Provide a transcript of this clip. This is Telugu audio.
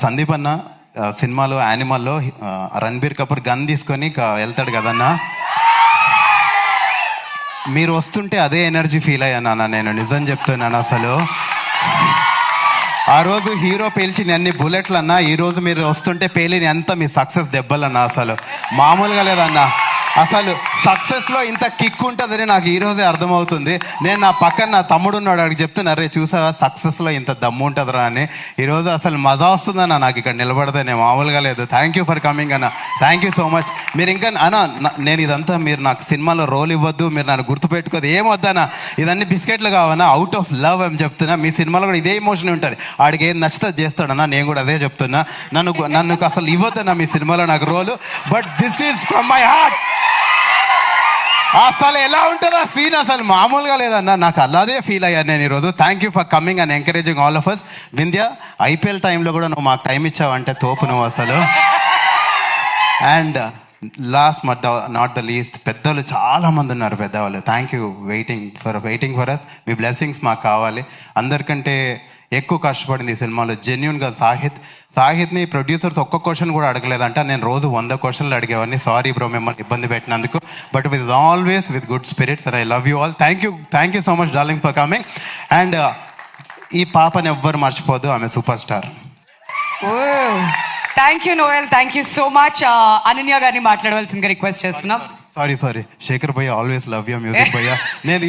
సందీప్ అన్న సినిమాలో యానిమల్లో రణబీర్ కపూర్ గన్ తీసుకొని వెళ్తాడు కదన్నా, మీరు వస్తుంటే అదే ఎనర్జీ ఫీల్ అయ్యాను నేను, నిజం చెప్తున్నాను. అసలు ఆ రోజు హీరో పేల్చింది అన్ని బుల్లెట్లు అన్నా, ఈరోజు మీరు వస్తుంటే పేలిన ఎంత మీ సక్సెస్ దెబ్బలన్నా, అసలు మామూలుగా లేదన్నా. అసలు సక్సెస్లో ఇంత కిక్ ఉంటుందని నాకు ఈరోజే అర్థమవుతుంది. నేను నా పక్కన నా తమ్ముడు ఉన్నాడు, అడిగి చెప్తున్నా, రే చూసావా సక్సెస్లో ఇంత దమ్ము ఉంటుందిరా అని. ఈరోజు అసలు మజా వస్తుందన్న నాకు ఇక్కడ నిలబడితే, నేను మామూలుగా లేదు. థ్యాంక్ యూ ఫర్ కమింగ్ అన్న, థ్యాంక్ యూ సో మచ్. మీరు ఇంకా అన్న నేను ఇదంతా మీరు నాకు సినిమాలో రోల్ ఇవ్వద్దు, మీరు నన్ను గుర్తుపెట్టుకోదు, ఏం వద్దన్నా, ఇదన్నీ బిస్కెట్లు కావన్నా, అవుట్ ఆఫ్ లవ్ అని చెప్తున్నా. మీ సినిమాలో కూడా ఇదే ఎమోషన్ ఉంటుంది, ఆడికి ఏం నచ్చితే చేస్తాడన్నా, నేను కూడా అదే చెప్తున్నా. నన్ను అసలు ఇవ్వద్దన్నా మీ సినిమాలో నాకు role, but this is from my heart. అసలు ఎలా ఉంటుందో సీన్ అసలు మామూలుగా లేదన్నా, నాకు అలాగే ఫీల్ అయ్యాను నేను ఈరోజు. Thank you for coming and encouraging all of us. Vindhya, IPL టైంలో కూడా నువ్వు మాకు టైం ఇచ్చావంటే తోపు నువ్వు అసలు. And last but not the least, పెద్దలు చాలామంది ఉన్నారు పెద్దవాళ్ళు. Thank you waiting for us. మీ బ్లెస్సింగ్స్ మాకు కావాలి. అందరికంటే ఎక్కువ కష్టపడింది ఈ సినిమాలో జెన్యున్గా సాహిత్ని ప్రొడ్యూసర్స్ ఒక్క క్వశ్చన్ కూడా అడగలేదంట. నేను రోజు 100 క్వశ్చన్లు అడిగేవాడిని. సారీ బ్రో మిమ్మల్ని ఇబ్బంది పెట్టినందుకు, but with always with good spirits. And I love you all. Thank you so much darlings for coming. And ఈ పాపని ఎవ్వరు మర్చిపోదు, ఆమె super star. Thank you Noel, thank you so much. Ananya గారిని మాట్లాడవలసిందిగా రిక్వెస్ట్ చేస్తున్నాం. సారీ శేఖర్ భయ్య, ఆల్వేస్ లవ్ యూ మ్యూజిక్ భయ్య. నేను